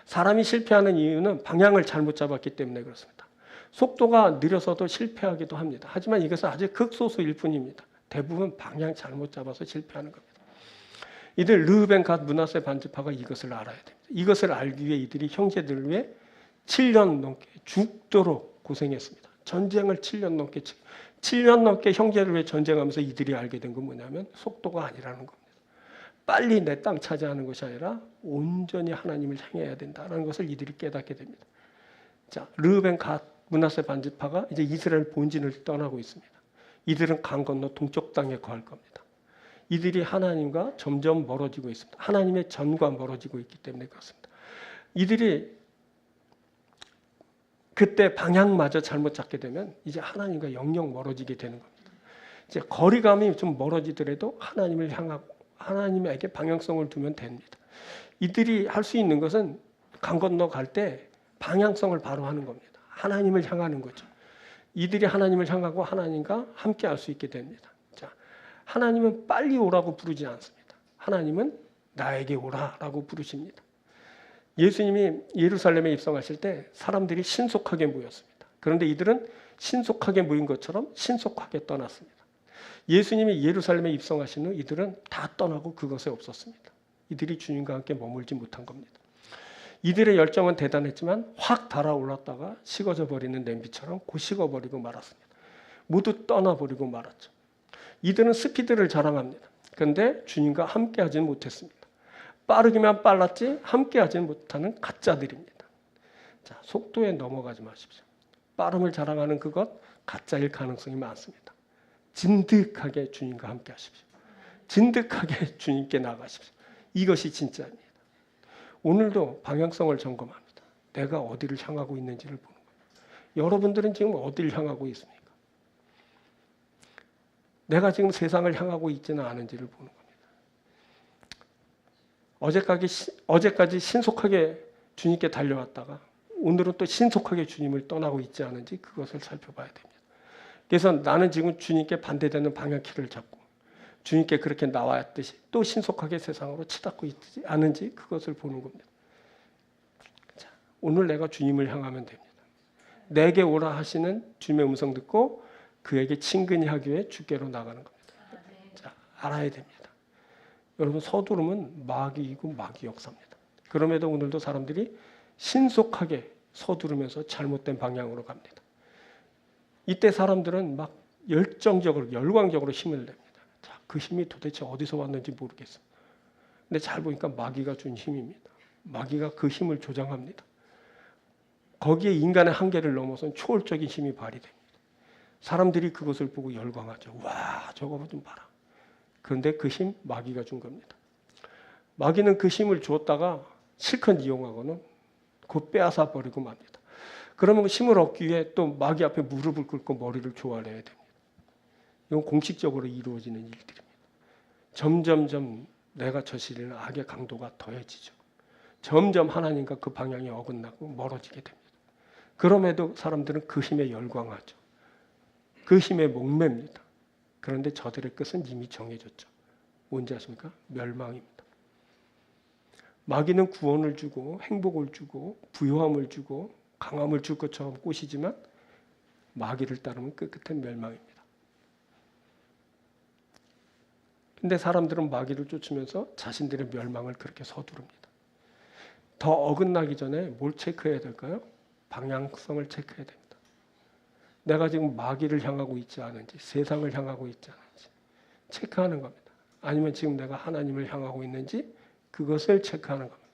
사람이 실패하는 이유는 방향을 잘못 잡았기 때문에 그렇습니다. 속도가 느려서도 실패하기도 합니다. 하지만 이것은 아주 극소수일 뿐입니다. 대부분 방향 잘못 잡아서 실패하는 겁니다. 이들 르우벤 갓 므낫세 반지파가 이것을 알아야 됩니다. 이것을 알기 위해 이들이 형제들을 위해 7년 넘게 죽도록 고생했습니다. 전쟁을 7년 넘게 형제를 위해 전쟁하면서 이들이 알게 된 건 뭐냐면 속도가 아니라는 겁니다. 빨리 내 땅 차지하는 것이 아니라 온전히 하나님을 향해야 된다는 것을 이들이 깨닫게 됩니다. 자, 르우벤 갓 므낫세 반지파가 이제 이스라엘 본진을 떠나고 있습니다. 이들은 강 건너 동쪽 땅에 거할 겁니다. 이들이 하나님과 점점 멀어지고 있습니다. 하나님의 전과 멀어지고 있기 때문에 그렇습니다. 이들이 그때 방향마저 잘못 잡게 되면 이제 하나님과 영영 멀어지게 되는 겁니다. 이제 거리감이 좀 멀어지더라도 하나님을 향하고 하나님에게 방향성을 두면 됩니다. 이들이 할 수 있는 것은 강 건너 갈 때 방향성을 바로 하는 겁니다. 하나님을 향하는 거죠. 이들이 하나님을 향하고 하나님과 함께 할 수 있게 됩니다. 자, 하나님은 빨리 오라고 부르지 않습니다. 하나님은 나에게 오라라고 부르십니다. 예수님이 예루살렘에 입성하실 때 사람들이 신속하게 모였습니다. 그런데 이들은 신속하게 모인 것처럼 신속하게 떠났습니다. 예수님이 예루살렘에 입성하신 후 이들은 다 떠나고 그것에 없었습니다. 이들이 주님과 함께 머물지 못한 겁니다. 이들의 열정은 대단했지만 확 달아올랐다가 식어져 버리는 냄비처럼 곧 식어버리고 말았습니다. 모두 떠나버리고 말았죠. 이들은 스피드를 자랑합니다. 그런데 주님과 함께하지는 못했습니다. 빠르기만 빨랐지 함께하지는 못하는 가짜들입니다. 자, 속도에 넘어가지 마십시오. 빠름을 자랑하는 그것 가짜일 가능성이 많습니다. 진득하게 주님과 함께하십시오. 진득하게 주님께 나가십시오. 이것이 진짜입니다. 오늘도 방향성을 점검합니다. 내가 어디를 향하고 있는지를 보는 거예요. 여러분들은 지금 어디를 향하고 있습니까? 내가 지금 세상을 향하고 있지는 않은지를 보는 겁니다. 어제까지 신속하게 주님께 달려왔다가 오늘은 또 신속하게 주님을 떠나고 있지 않은지 그것을 살펴봐야 됩니다. 그래서 나는 지금 주님께 반대되는 방향키를 잡고 주님께 그렇게 나왔듯이 또 신속하게 세상으로 치닫고 있지 않은지 그것을 보는 겁니다. 자, 오늘 내가 주님을 향하면 됩니다. 내게 오라 하시는 주님의 음성 듣고 그에게 친근히 하기 위해 주께로 나가는 겁니다. 자, 알아야 됩니다. 여러분 서두름은 마귀이고 마귀 역사입니다. 그럼에도 오늘도 사람들이 신속하게 서두르면서 잘못된 방향으로 갑니다. 이때 사람들은 막 열정적으로 열광적으로 힘을 냅니다. 자, 그 힘이 도대체 어디서 왔는지 모르겠어요. 근데 잘 보니까 마귀가 준 힘입니다. 마귀가 그 힘을 조장합니다. 거기에 인간의 한계를 넘어선 초월적인 힘이 발휘됩니다. 사람들이 그것을 보고 열광하죠. 와, 저거 좀 봐라. 그런데 그 힘 마귀가 준 겁니다. 마귀는 그 힘을 주었다가 실컷 이용하고는 곧 빼앗아 버리고 맙니다. 그러면 힘을 얻기 위해 또 마귀 앞에 무릎을 꿇고 머리를 조아려야 됩니다. 이건 공식적으로 이루어지는 일들입니다. 점점점 내가 저지르는 악의 강도가 더해지죠. 점점 하나님과 그 방향이 어긋나고 멀어지게 됩니다. 그럼에도 사람들은 그 힘에 열광하죠. 그 힘에 목맵니다. 그런데 저들의 끝은 이미 정해졌죠. 뭔지 아십니까? 멸망입니다. 마귀는 구원을 주고 행복을 주고 부요함을 주고 강함을 줄 것처럼 꼬시지만 마귀를 따르면 끝끝은 멸망입니다. 근데 사람들은 마귀를 쫓으면서 자신들의 멸망을 그렇게 서두릅니다. 더 어긋나기 전에 뭘 체크해야 될까요? 방향성을 체크해야 됩니다. 내가 지금 마귀를 향하고 있지 않은지 세상을 향하고 있지 않은지 체크하는 겁니다. 아니면 지금 내가 하나님을 향하고 있는지 그것을 체크하는 겁니다.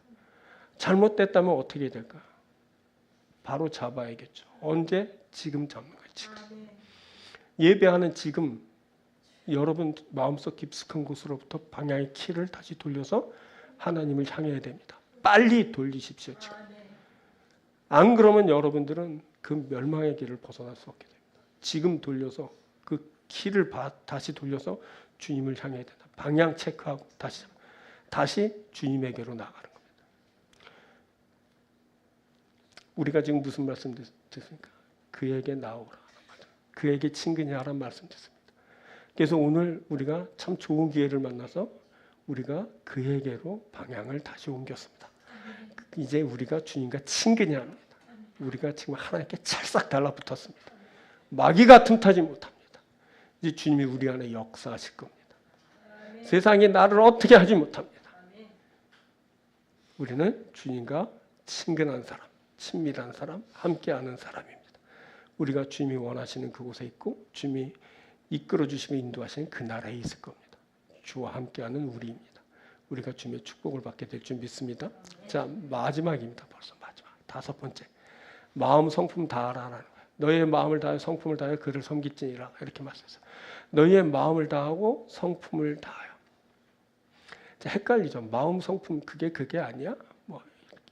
잘못됐다면 어떻게 될까요? 바로 잡아야겠죠. 언제? 지금 잡는 거예요. 지금. 예배하는 지금 여러분 마음속 깊숙한 곳으로부터 방향의 키를 다시 돌려서 하나님을 향해야 됩니다. 빨리 돌리십시오. 지금. 안 그러면 여러분들은 그 멸망의 길을 벗어날 수 없게 됩니다. 지금 돌려서 그 키를 다시 돌려서 주님을 향해야 된다. 방향 체크하고 다시 주님에게로 나가는 겁니다. 우리가 지금 무슨 말씀 듣습니까? 그에게 나오라. 그에게 친근히 하라는 말씀 듣습니다. 그래서 오늘 우리가 참 좋은 기회를 만나서 우리가 그에게로 방향을 다시 옮겼습니다. 이제 우리가 주님과 친근히 합니다. 우리가 지금 하나님께 찰싹 달라붙었습니다. 마귀가 틈타지 못합니다. 이제 주님이 우리 안에 역사하실 겁니다. 세상이 나를 어떻게 하지 못합니다. 우리는 주님과 친근한 사람, 친밀한 사람, 함께하는 사람입니다. 우리가 주님이 원하시는 그곳에 있고 주님이 이끌어 주시며 인도하시는 그 나라에 있을 겁니다. 주와 함께하는 우리입니다. 우리가 주님의 축복을 받게 될 줄 믿습니다. 자, 마지막입니다. 벌써 마지막. 5번째. 마음 성품 다하라는 거예요. 너희의 마음을 다하여 성품을 다하여 그를 섬길지니라. 이렇게 말씀했어요. 너희의 마음을 다하고 성품을 다하여. 자, 헷갈리죠. 마음 성품 그게 아니야? 뭐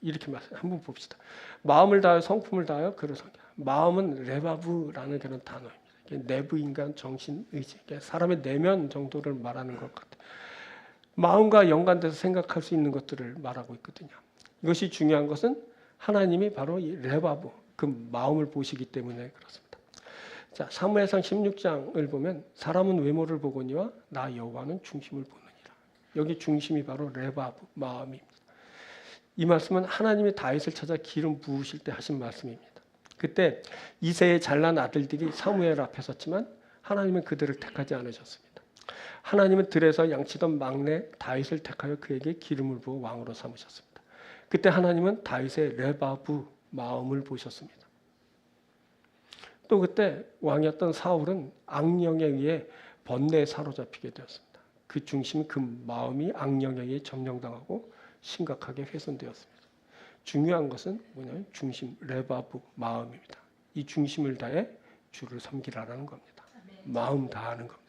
이렇게 말씀. 한번 봅시다. 마음을 다하여 성품을 다하여 그를 섬겨. 마음은 레바브라는 그런 단어입니다. 내부 인간, 정신, 의지, 사람의 내면 정도를 말하는 것 같아요. 마음과 연관돼서 생각할 수 있는 것들을 말하고 있거든요. 이것이 중요한 것은 하나님이 바로 이 레바브, 그 마음을 보시기 때문에 그렇습니다. 자, 사무엘상 16장을 보면 사람은 외모를 보거니와 나 여호와는 중심을 보느니라. 여기 중심이 바로 레바브, 마음입니다. 이 말씀은 하나님이 다윗을 찾아 기름 부으실 때 하신 말씀입니다. 그때 이새의 잘난 아들들이 사무엘 앞에 섰지만 하나님은 그들을 택하지 않으셨습니다. 하나님은 들에서 양치던 막내 다윗을 택하여 그에게 기름을 부어 왕으로 삼으셨습니다. 그때 하나님은 다윗의 레바브 마음을 보셨습니다. 또 그때 왕이었던 사울은 악령에 의해 번뇌에 사로잡히게 되었습니다. 그 중심, 그 마음이 악령에 의해 점령당하고 심각하게 훼손되었습니다. 중요한 것은 뭐냐면 중심, 레바브, 마음입니다. 이 중심을 다해 주를 섬기라는 겁니다. 마음 다하는 겁니다.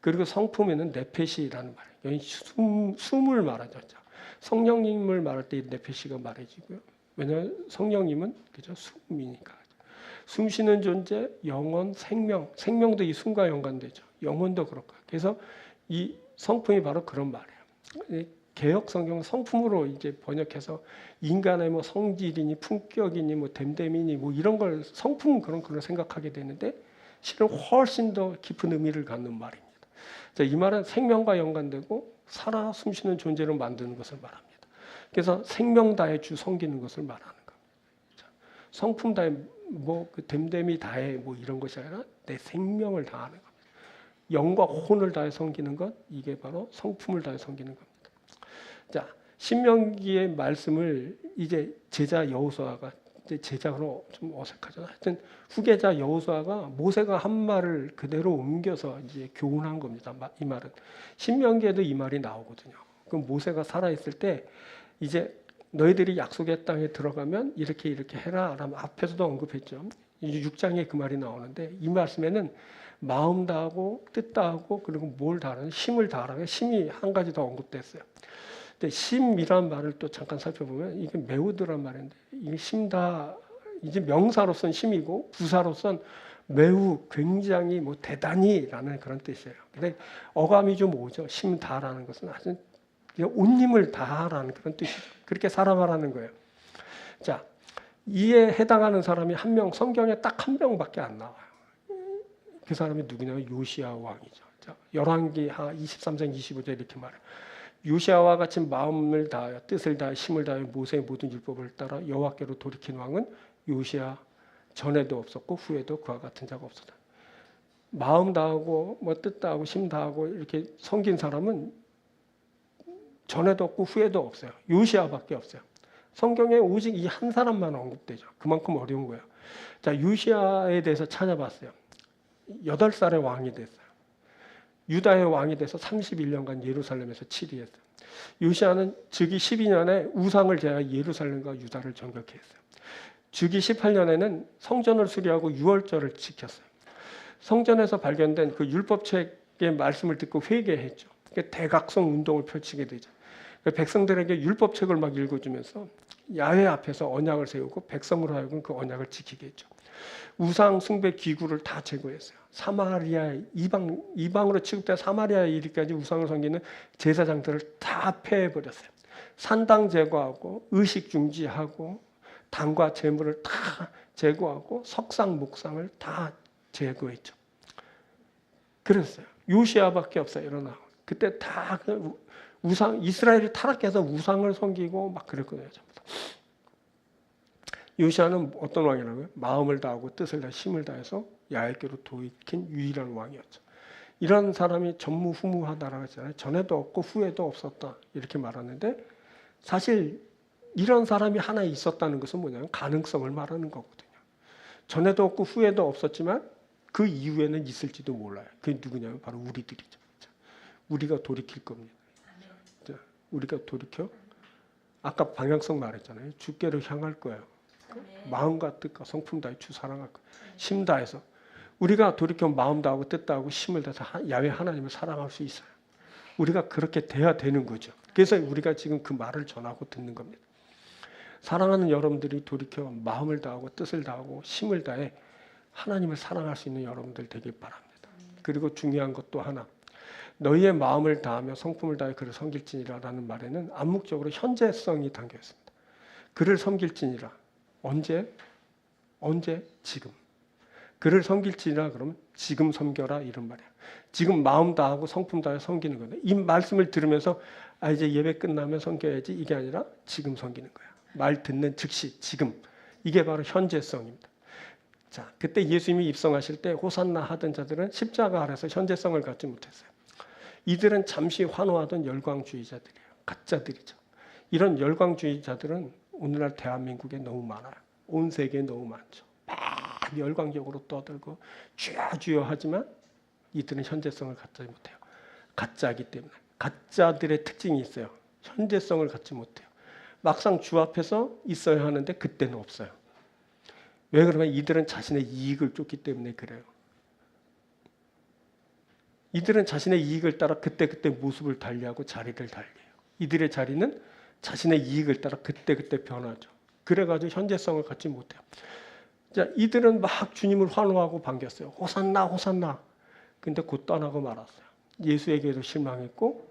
그리고 성품에는 네페시라는 말, 여기 숨을 말하죠. 성령님을 말할 때 네페시가 말해지고요. 왜냐하면 성령님은 그죠 숨이니까. 숨 쉬는 존재, 영혼, 생명도 이 숨과 연관되죠. 영혼도 그렇고. 그래서 이 성품이 바로 그런 말이에요. 개역 성경은 성품으로 이제 번역해서 인간의 뭐 성질이니 품격이니 뭐 됨됨이니 뭐 이런 걸 성품 그런 걸 생각하게 되는데 실은 훨씬 더 깊은 의미를 갖는 말입니다. 자, 이 말은 생명과 연관되고 살아 숨쉬는 존재로 만드는 것을 말합니다. 그래서 생명 다해 주 섬기는 것을 말하는 겁니다. 자, 성품 다해 뭐 그 됨됨이 다해 뭐 이런 것이 아니라 내 생명을 다하는 겁니다. 영과 혼을 다해 섬기는 것, 이게 바로 성품을 다해 섬기는 겁니다. 자, 신명기의 말씀을 이제 제자 여호수아가 이제 제자로 좀 어색하잖아요. 하여튼 후계자 여호수아가 모세가 한 말을 그대로 옮겨서 이제 교훈한 겁니다. 이 말은 신명기에도 이 말이 나오거든요. 그럼 모세가 살아 있을 때 이제 너희들이 약속의 땅에 들어가면 이렇게 해라. 라면 앞에서도 언급했죠. 이제 6장에 그 말이 나오는데 이 말씀에는 마음 다하고 뜻 다하고 그리고 뭘 다하는 힘을 다하라고 힘이 한 가지 더 언급됐어요. 근데 심이란 말을 또 잠깐 살펴보면 이게 매우드란 말인데 이게 심다 이제 명사로서는 심이고 부사로서는 매우 굉장히 뭐 대단히라는 그런 뜻이에요. 근데 어감이 좀 오죠. 심다라는 것은 아주 온 힘을 다하라는 그런 뜻이죠. 그렇게 살아가라는 거예요. 자, 이에 해당하는 사람이 한 명, 성경에 딱 한 명밖에 안 나와요. 그 사람이 누구냐면 요시야 왕이죠. 자, 열왕기 23장 25절 이렇게 말해요. 요시야와 같이 마음을 다하여 뜻을 다하여 힘을 다하여 모세의 모든 율법을 따라 여호와께로 돌이킨 왕은 요시야 전에도 없었고 후에도 그와 같은 자가 없었다. 마음 다하고 뭐 뜻 다하고 힘 다하고 이렇게 섬긴 사람은 전에도 없고 후에도 없어요. 요시야밖에 없어요. 성경에 오직 이 한 사람만 언급되죠. 그만큼 어려운 거예요. 자, 요시야에 대해서 찾아봤어요. 8살의 왕이 됐어요. 유다의 왕이 돼서 31년간 예루살렘에서 치리했어요. 요시야는 즉위 12년에 우상을 제하여 예루살렘과 유다를 정결케 했어요. 즉위 18년에는 성전을 수리하고 유월절을 지켰어요. 성전에서 발견된 그 율법책의 말씀을 듣고 회개했죠. 대각성 운동을 펼치게 되죠. 백성들에게 율법책을 막 읽어주면서 야훼 앞에서 언약을 세우고 백성으로 하여금 그 언약을 지키게 했죠. 우상 숭배 기구를 다 제거했어요. 사마리아 이방으로 취급된 사마리아에 이르기까지 우상을 섬기는 제사장들을 다 폐해버렸어요. 산당 제거하고 의식 중지하고 당과 재물을 다 제거하고 석상, 목상을 다 제거했죠. 그랬어요. 요시야밖에 없어요. 일어나. 그때 다 우상, 이스라엘이 타락해서 우상을 섬기고 막 그랬거든요. 요시야는 어떤 왕이라고요? 마음을 다하고 뜻을 다해 힘을 다해서 야훼께로 돌이킨 유일한 왕이었죠. 이런 사람이 전무후무하다라고 했잖아요. 전에도 없고 후에도 없었다 이렇게 말하는데 사실 이런 사람이 하나 있었다는 것은 뭐냐면 가능성을 말하는 거거든요. 전에도 없고 후에도 없었지만 그 이후에는 있을지도 몰라요. 그게 누구냐면 바로 우리들이죠. 우리가 돌이킬 겁니다. 우리가 돌이켜 아까 방향성 말했잖아요. 주께를 향할 거예요. 마음과 뜻과 성품 다해 주 사랑할 거예요. 심 다해서 우리가 돌이켜 마음 다하고 뜻 다하고 힘을 다해서 야훼 하나님을 사랑할 수 있어요. 우리가 그렇게 돼야 되는 거죠. 그래서 우리가 지금 그 말을 전하고 듣는 겁니다. 사랑하는 여러분들이 돌이켜 마음을 다하고 뜻을 다하고 힘을 다해 하나님을 사랑할 수 있는 여러분들 되길 바랍니다. 그리고 중요한 것도 하나, 너희의 마음을 다하며 성품을 다해 그를 섬길지니라라는 말에는 암묵적으로 현재성이 담겨 있습니다. 그를 섬길지니라. 언제? 지금. 그를 섬길지니라 그러면 지금 섬겨라 이런 말이에요. 지금 마음 다하고 성품 다해 섬기는 거예요. 이 말씀을 들으면서 이제 예배 끝나면 섬겨야지 이게 아니라 지금 섬기는 거야. 말 듣는 즉시 지금. 이게 바로 현재성입니다. 자, 그때 예수님이 입성하실 때 호산나 하던 자들은 십자가 아래서 현재성을 갖지 못했어요. 이들은 잠시 환호하던 열광주의자들이에요. 가짜들이죠. 이런 열광주의자들은 오늘날 대한민국에 너무 많아요. 온 세계에 너무 많죠. 막 열광적으로 떠들고 주여 주여 하지만 이들은 현재성을 갖지 못해요. 가짜이기 때문에. 가짜들의 특징이 있어요. 현재성을 갖지 못해요. 막상 주 앞에서 있어야 하는데 그때는 없어요. 왜 그러면 이들은 자신의 이익을 쫓기 때문에 그래요. 이들은 자신의 이익을 따라 그때그때 모습을 달리하고 자리를 달리해요. 이들의 자리는 자신의 이익을 따라 그때그때 변하죠. 그래가지고 현재성을 갖지 못해요. 자, 이들은 막 주님을 환호하고 반겼어요. 호산나 호산나. 근데 곧 떠나고 말았어요. 예수에게도 실망했고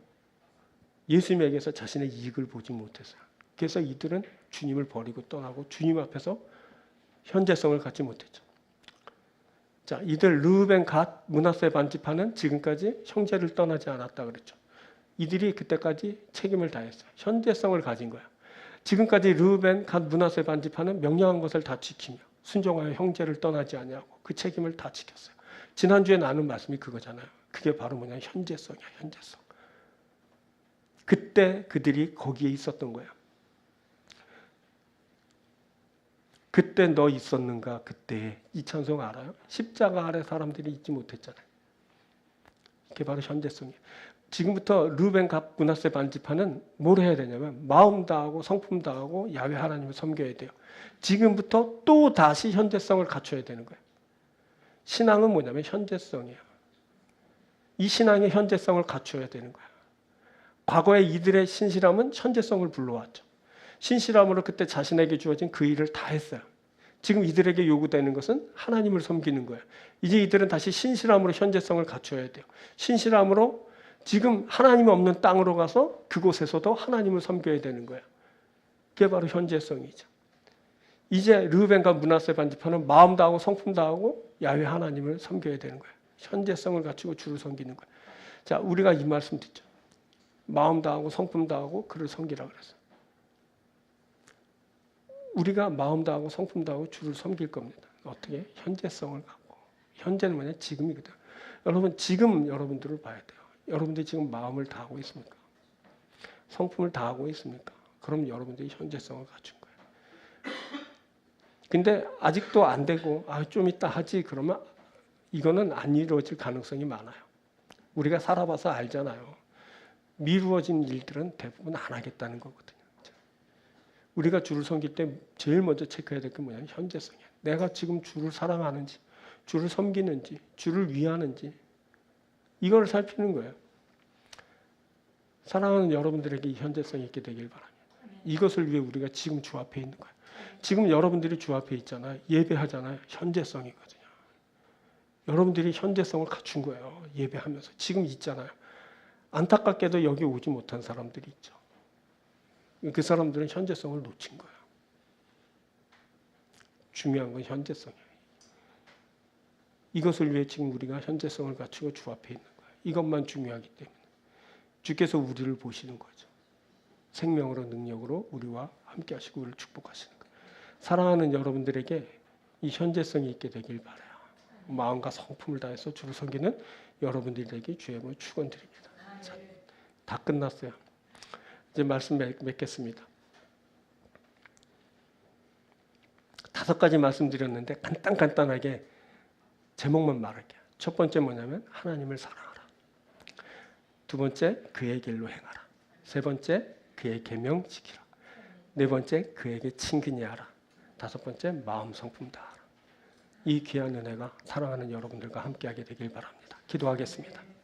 예수님에게서 자신의 이익을 보지 못했어요. 그래서 이들은 주님을 버리고 떠나고 주님 앞에서 현재성을 갖지 못했죠. 자, 이들 르우벤, 갓, 므낫세 반지파는 지금까지 형제를 떠나지 않았다 그랬죠. 이들이 그때까지 책임을 다했어요. 현재성을 가진 거야. 지금까지 르우벤, 갓, 므낫세 반지파는 명령한 것을 다 지키며 순종하여 형제를 떠나지 아니하고 그 책임을 다 지켰어요. 지난주에 나눈 말씀이 그거잖아요. 그게 바로 뭐냐? 현재성이야. 현재성. 그때 그들이 거기에 있었던 거예요. 그때 너 있었는가? 그때 이 찬송 알아요? 십자가 아래 사람들이 있지 못했잖아요. 이게 바로 현재성이에요. 지금부터 르우벤, 갓, 므낫세 반지파는 뭘 해야 되냐면 마음 다하고 성품 다하고 야훼 하나님을 섬겨야 돼요. 지금부터 또 다시 현재성을 갖춰야 되는 거예요. 신앙은 뭐냐면 현재성이에요. 이 신앙의 현재성을 갖춰야 되는 거예요. 과거에 이들의 신실함은 현재성을 불러왔죠. 신실함으로 그때 자신에게 주어진 그 일을 다 했어요. 지금 이들에게 요구되는 것은 하나님을 섬기는 거예요. 이제 이들은 다시 신실함으로 현재성을 갖춰야 돼요. 신실함으로 지금 하나님 없는 땅으로 가서 그곳에서도 하나님을 섬겨야 되는 거예요. 그게 바로 현재성이죠. 이제 르우벤과 므낫세 반지파는 마음 다하고 성품 다하고 야훼 하나님을 섬겨야 되는 거예요. 현재성을 갖추고 주를 섬기는 거예요. 자, 우리가 이 말씀 듣죠. 마음 다하고 성품 다하고 그를 섬기라 그랬어요. 우리가 마음 다하고 성품 다하고 주를 섬길 겁니다. 어떻게? 현재성을 갖고. 현재는 뭐냐? 지금이거든. 여러분, 지금 여러분들을 봐야 돼요. 여러분들이 지금 마음을 다하고 있습니까? 성품을 다하고 있습니까? 그럼 여러분들이 현재성을 갖춘 거예요. 근데 아직도 안 되고 좀 이따 하지 그러면 이거는 안 이루어질 가능성이 많아요. 우리가 살아봐서 알잖아요. 미루어진 일들은 대부분 안 하겠다는 거거든요. 우리가 주를 섬길 때 제일 먼저 체크해야 될 게 뭐냐면 현재성이야. 내가 지금 주를 사랑하는지, 주를 섬기는지, 주를 위하는지 이걸 살피는 거예요. 사랑하는 여러분들에게 이 현재성이 있게 되길 바랍니다. 이것을 위해 우리가 지금 주 앞에 있는 거예요. 지금 여러분들이 주 앞에 있잖아요. 예배하잖아요. 현재성이거든요. 여러분들이 현재성을 갖춘 거예요. 예배하면서. 지금 있잖아요. 안타깝게도 여기 오지 못한 사람들이 있죠. 그 사람들은 현재성을 놓친 거예요. 중요한 건 현재성이에요. 이것을 위해 지금 우리가 현재성을 갖추고 주 앞에 있는 거예요. 이것만 중요하기 때문에 주께서 우리를 보시는 거죠. 생명으로 능력으로 우리와 함께 하시고 우리를 축복하시는 거예요. 사랑하는 여러분들에게 이 현재성이 있게 되길 바라요. 마음과 성품을 다해서 주를 섬기는 여러분들에게 주의 이름으로 축원드립니다. 자, 다 끝났어요. 이제 말씀 맺겠습니다. 5가지 말씀드렸는데 간단하게 제목만 말할게요. 첫 번째 뭐냐면 하나님을 사랑하라. 두 번째 그의 길로 행하라. 세 번째 그의 계명 지키라. 네 번째 그에게 친근히 하라. 다섯 번째 마음 성품 다하라. 이 귀한 은혜가 사랑하는 여러분들과 함께하게 되길 바랍니다. 기도하겠습니다.